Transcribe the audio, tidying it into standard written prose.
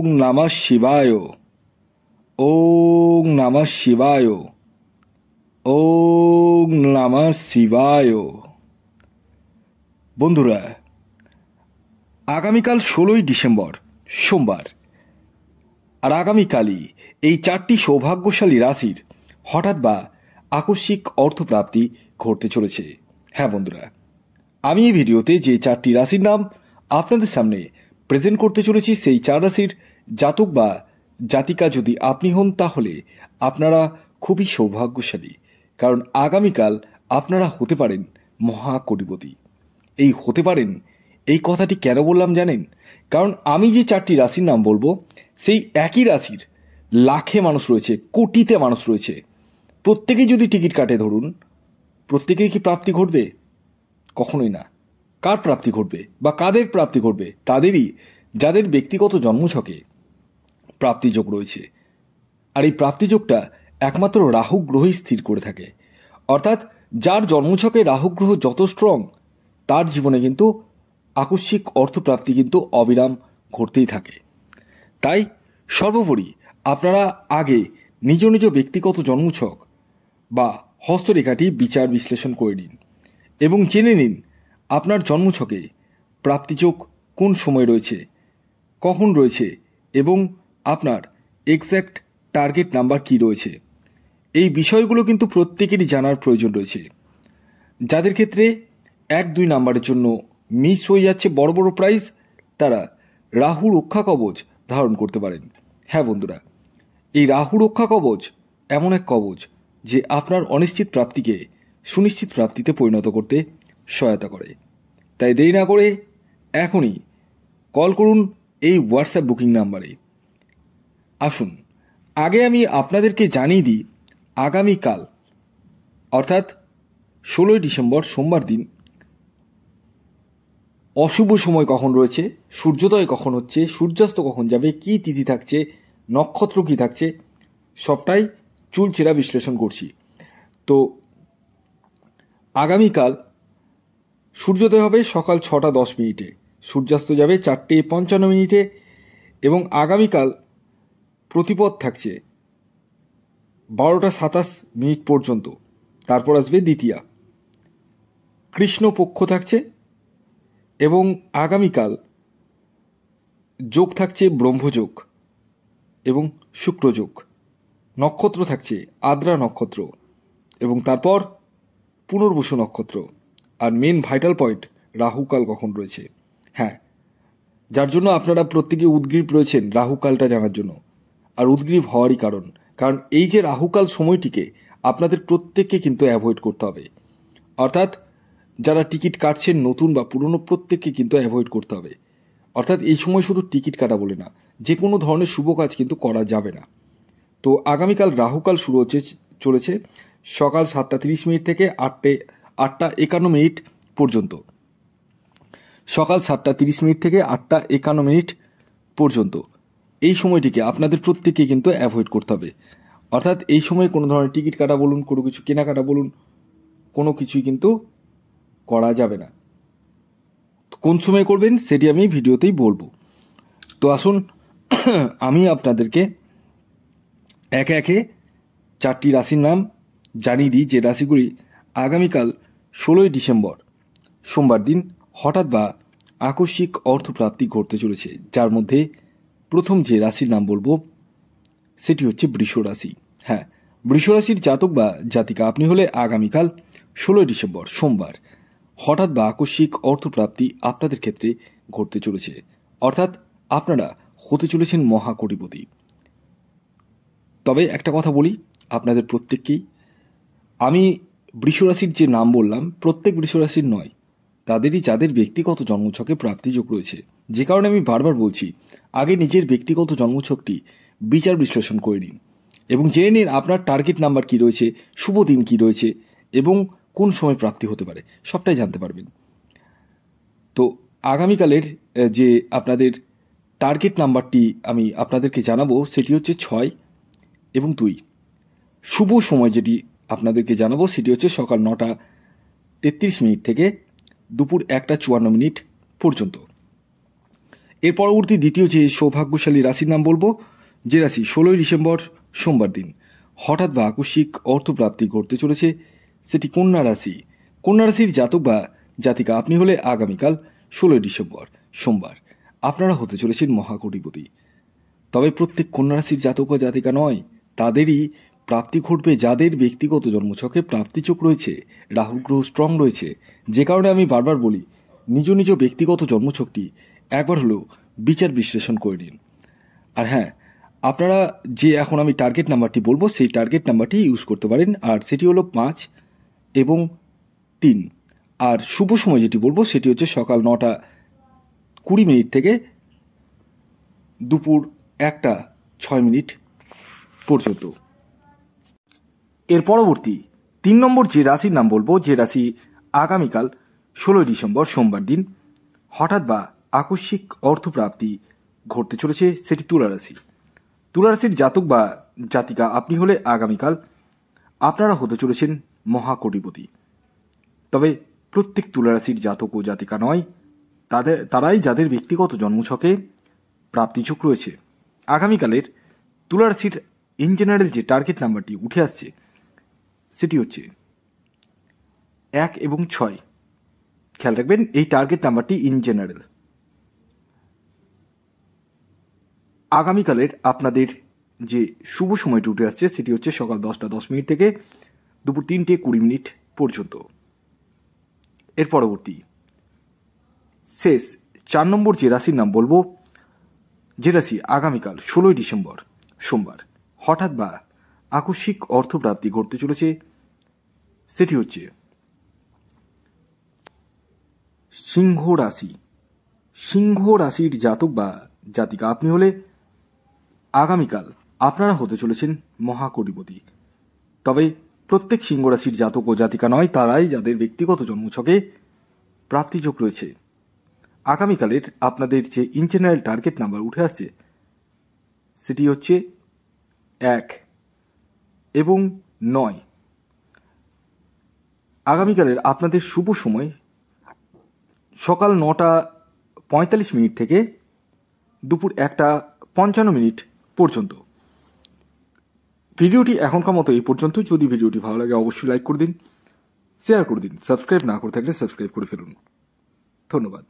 ওং নমঃ শিবায়, ওং নমঃ শিবায়, ওং নমঃ শিবায়। বন্ধুরা, আগামীকাল 16ই ডিসেম্বর সোমবার, আর আগামীকালই এই 4টি সৌভাগ্যশালী রাশির হঠাৎ বা আকস্মিক অর্থপ্রাপ্তি ঘটতে চলেছে। হ্যাঁ বন্ধুরা, আমি এই ভিডিওতে যে 4টি রাশির নাম আপনাদের সামনে প্রেজেন্ট করতে চলেছি, সেই 4 রাশির জাতক বা জাতিকা যদি আপনি হন, তাহলে আপনারা খুবই সৌভাগ্যশালী। কারণ আগামীকাল আপনারা হতে পারেন মহাকোটিপতি। এই হতে পারেন, এই কথাটি কেন বললাম জানেন? কারণ আমি যে 4টি রাশির নাম বলবো, সেই একই রাশির লাখে মানুষ রয়েছে, কোটিতে মানুষ রয়েছে। প্রত্যেকেই যদি টিকিট কাটে, ধরুন, প্রত্যেকেই কি প্রাপ্তি ঘটবে? কখনোই না। কার প্রাপ্তি ঘটবে বা কাদের প্রাপ্তি ঘটবে? তাদেরই যাদের ব্যক্তিগত জন্মছকে প্রাপ্তিযোগ রয়েছে। আর এই প্রাপ্তিযোগটা একমাত্র রাহু গ্রহই স্থির করে থাকে। অর্থাৎ যার জন্মছকে রাহু গ্রহ যত স্ট্রং, তার জীবনে কিন্তু আকস্মিক অর্থপ্রাপ্তি কিন্তু অবিরাম ঘটতেই থাকে। তাই সর্বোপরি আপনারা আগে নিজ নিজ ব্যক্তিগত জন্মছক বা হস্তরেখাটি বিচার বিশ্লেষণ করে নিন এবং জেনে নিন আপনার জন্মছকে প্রাপ্তিযোগ কোন সময় রয়েছে, কখন রয়েছে এবং আপনার এক্স্যাক্ট টার্গেট নাম্বার কি রয়েছে। এই বিষয়গুলো কিন্তু প্রত্যেকেরই জানার প্রয়োজন রয়েছে। যাদের ক্ষেত্রে 1-2 নাম্বারের জন্য মিস হয়ে যাচ্ছে বড় বড় প্রাইজ, তারা রাহু রক্ষা কবচ ধারণ করতে পারেন। হ্যাঁ বন্ধুরা, এই রাহু রক্ষা কবচ এমন এক কবচ যে আপনার অনিশ্চিত প্রাপ্তিকে সুনিশ্চিত প্রাপ্তিতে পরিণত করতে সহায়তা করে। তাই দেরি না করে এখনই কল করুন এই হোয়াটসঅ্যাপ বুকিং নাম্বারে। আসুন, আগে আমি আপনাদেরকে জানিয়ে দিই আগামীকাল অর্থাৎ 16ই ডিসেম্বর সোমবার দিন অশুভ সময় কখন রয়েছে, সূর্যোদয় কখন হচ্ছে, সূর্যাস্ত কখন যাবে, কি তিথি থাকছে, নক্ষত্র কি থাকছে, সবটাই চুলচেরা বিশ্লেষণ করছি। তো আগামীকাল সূর্যোদয় হবে সকাল 6টা 10 মিনিটে, সূর্যাস্ত যাবে 4টে 55 মিনিটে এবং আগামীকাল প্রতিপদ থাকছে 12টা 27 মিনিট পর্যন্ত। তারপর আসবে দ্বিতীয়া, কৃষ্ণপক্ষ থাকছে এবং আগামীকাল যোগ থাকছে ব্রহ্মযোগ এবং শুক্রযোগ। নক্ষত্র থাকছে আদ্রা নক্ষত্র এবং তারপর পুনর্বসু নক্ষত্র। আর মেন ভাইটাল পয়েন্ট রাহুকাল কখন রয়েছে। হ্যাঁ, যার জন্য আপনারা প্রত্যেকে উদ্গ্রীব রয়েছেন রাহুকালটা জানার জন্য। আর উদ্গ্রীব হওয়ারই কারণ এই যে রাহুকাল সময়টিকে আপনাদের প্রত্যেককে কিন্তু অ্যাভয়েড করতে হবে। অর্থাৎ যারা টিকিট কাটছেন নতুন বা পুরনো, প্রত্যেককে কিন্তু অ্যাভয়েড করতে হবে। অর্থাৎ এই সময় শুধু টিকিট কাটা বলে না, যে কোনো ধরনের শুভ কাজ কিন্তু করা যাবে না। তো আগামীকাল রাহুকাল শুরু চলেছে সকাল 7টা 30 মিনিট থেকে 8টা 51 মিনিট পর্যন্ত। সকাল 7টা 30 মিনিট থেকে 8টা 51 মিনিট পর্যন্ত এই সময়টিকে আপনাদের প্রত্যেককে কিন্তু অ্যাভয়েড করতে হবে। অর্থাৎ এই সময় কোনো ধরনের টিকিট কাটা বলুন, কোনো কিছু কেনাকাটা বলুন, কোনো কিছুই কিন্তু করা যাবে না। কোন সময় করবেন সেটি আমি ভিডিওতেই বলবো। তো আসুন আমি আপনাদেরকে একে একে 4টি রাশির নাম জানিয়ে দিই, যে রাশিগুলি আগামীকাল 16ই ডিসেম্বর সোমবার দিন হঠাৎ বা আকস্মিক অর্থপ্রাপ্তি ঘটতে চলেছে। যার মধ্যে প্রথম যে রাশির নাম বলবো সেটি হচ্ছে বৃষ রাশি। হ্যাঁ, বৃষ রাশির জাতক বা জাতিকা আপনি হলে আগামীকাল 16ই ডিসেম্বর সোমবার হঠাৎ বা আকস্মিক অর্থপ্রাপ্তি আপনাদের ক্ষেত্রে ঘটতে চলেছে। অর্থাৎ আপনারা হতে চলেছেন মহাকোটিপতি। তবে একটা কথা বলি আপনাদের প্রত্যেককেই, আমি বৃষরাশির যে নাম বললাম প্রত্যেক বৃষরাশির নয়, তাদেরই যাদের ব্যক্তিগত জন্মছকে প্রাপ্তিযোগ রয়েছে। যে কারণে আমি বারবার বলছি আগে নিজের ব্যক্তিগত জন্মছকটি বিচার বিশ্লেষণ করে নিন এবং জেনে নিন আপনার টার্গেট নাম্বার কী রয়েছে, শুভ দিন কী রয়েছে এবং কোন সময় প্রাপ্তি হতে পারে, সবটাই জানতে পারবেন। তো আগামীকালের যে আপনাদের টার্গেট নাম্বারটি আমি আপনাদেরকে জানাবো সেটি হচ্ছে 6 এবং 2। শুভ সময় যেটি আপনাদেরকে জানাবো সেটি হচ্ছে সকাল 9টা 33 মিনিট থেকে দুপুর 1টা 54 মিনিট পর্যন্ত। এর পরবর্তী দ্বিতীয় যে সৌভাগ্যশালী রাশির নাম বলবো, যে রাশি 16ই ডিসেম্বর সোমবার দিন হঠাৎ বা আকস্মিক অর্থপ্রাপ্তি ঘটতে চলেছে, সেটি কন্যা রাশি। কন্যা রাশির জাতক বা জাতিকা আপনি হলে আগামীকাল 16ই ডিসেম্বর সোমবার আপনারা হতে চলেছেন মহাকোটিপতি। তবে প্রত্যেক কন্যা রাশির জাতক ও জাতিকা নয়, তাদেরই প্রাপ্তি ঘটবে যাদের ব্যক্তিগত জন্মছকে প্রাপ্তিযোগ রয়েছে, রাহু গ্রহ স্ট্রং রয়েছে। যে কারণে আমি বারবার বলি, নিজ নিজ ব্যক্তিগত জন্মছকটি একবার হলেও বিচার বিশ্লেষণ করে নিন। আর হ্যাঁ, আপনারা যে এখন আমি টার্গেট নাম্বারটি বলবো সেই টার্গেট নাম্বারটি ইউজ করতে পারেন, আর সেটি হলো 5 এবং 3। আর শুভ সময় যেটি বলবো সেটি হচ্ছে সকাল 9টা 20 মিনিট থেকে দুপুর 1টা 6 মিনিট পর্যন্ত। এর পরবর্তী 3 নম্বর যে রাশির নাম বলবো, যে রাশি আগামীকাল 16ই ডিসেম্বর সোমবার দিন হঠাৎ বা আকস্মিক অর্থপ্রাপ্তি ঘটতে চলেছে, সেটি তুলা রাশি। তুলা রাশির জাতক বা জাতিকা আপনি হলে আগামীকাল আপনারা হতে চলেছেন মহাকোটিপতি। তবে প্রত্যেক তুলা রাশির জাতক ও জাতিকা নয়, তারাই যাদের ব্যক্তিগত জন্মছকে প্রাপ্তিযোগ রয়েছে। আগামীকালের তুলা রাশির ইন জেনারেল যে টার্গেট নাম্বারটি উঠে আসছে সেটি হচ্ছে 1 এবং 6। খেয়াল রাখবেন এই টার্গেট নাম্বারটি ইন জেনারেল। আগামীকালের আপনাদের যে শুভ সময়টি উঠে আসছে সেটি হচ্ছে সকাল 10টা 10 মিনিট থেকে দুপুর 3টে 20 মিনিট পর্যন্ত। এর পরবর্তী শেষ 4 নম্বর যে রাশির নাম বলবো, যে রাশি আগামীকাল 16ই ডিসেম্বর সোমবার হঠাৎ বা আকস্মিক অর্থপ্রাপ্তি ঘটতে চলেছে, সেটি হচ্ছে সিংহ রাশি। সিংহ রাশির জাতক বা জাতিকা আপনি হলে আগামীকাল আপনারা হতে চলেছেন মহাকোটিপতি। তবে প্রত্যেক সিংহ রাশির জাতক ও জাতিকা নয়, তারাই যাদের ব্যক্তিগত জন্মছকে প্রাপ্তিযোগ রয়েছে। আগামীকালের আপনাদের যে ইন জেনারেল টার্গেট নাম্বার উঠে আসছে সেটি হচ্ছে 1 এবং 9। আগামীকালের আপনাদের শুভ সময় সকাল 9টা 45 মিনিট থেকে দুপুর 1টা 55 মিনিট পর্যন্ত। ভিডিওটি এখনকার মতো এই পর্যন্ত। যদি ভিডিওটি ভালো লাগে অবশ্যই লাইক করে দিন, শেয়ার করে দিন, সাবস্ক্রাইব না করে থাকলে সাবস্ক্রাইব করে ফেলুন। ধন্যবাদ।